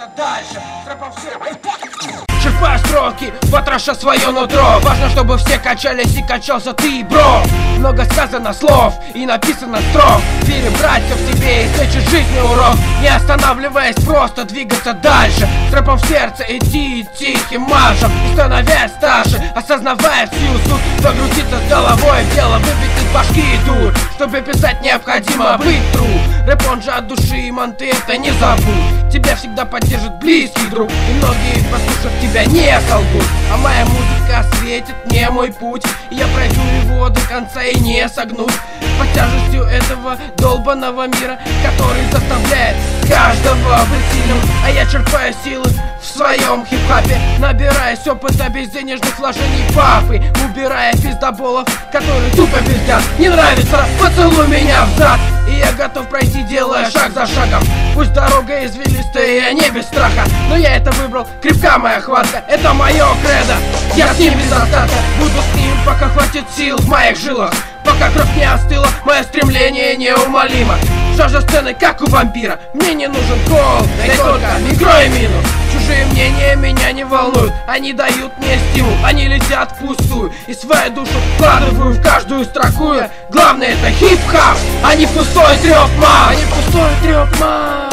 двигаться дальше. Черпай строки, потроша свое нутро. Важно, чтобы все качались и качался ты, бро. Много сказано слов и написано строк. Верим, братья, в тебе и слышишь жизни урок. Не останавливаясь, просто двигаться дальше. С рэпом в сердце идти тихим маршем. И становясь старше, осознавая всю суть, погрузиться с головой в дело, выбить из башки дур. Чтобы писать, необходимо быть true. Рэп он же от души, и ман, ты это не забудь. Тебя всегда поддержит близкий друг, и многие, послушав тебя, не солгут. А моя музыка светит мне мой путь, и я пройду его до конца и не согнусь под тяжестью этого долбанного мира, который заставляет каждого быть сильным. А я черпаю силы в своем хип-хапе, набираясь опыта без денежных вложений папы, убирая пиздоболов, которые тупо пиздят. Не нравится? Поцелуй меня в зад, и я готов пройти, делая шаг за шагом. Пусть дорога извилистая, и я не без страха, но я это выбрал, крепка моя хватка. Это мое кредо, я с ним без остатка. Буду с ним, пока хватит сил в моих жилах, пока кровь не остыла, мое стремление неумолимо. Жажда сцены, как у вампира, мне не нужен кол, дай только микро и минус. Чужие мнения меня не волнуют, они дают мне стимул, они летят впустую, и свою душу вкладываю в каждую строку. Главное это хип-хап, а не пустой трёп мат, а не пустой трёп мат.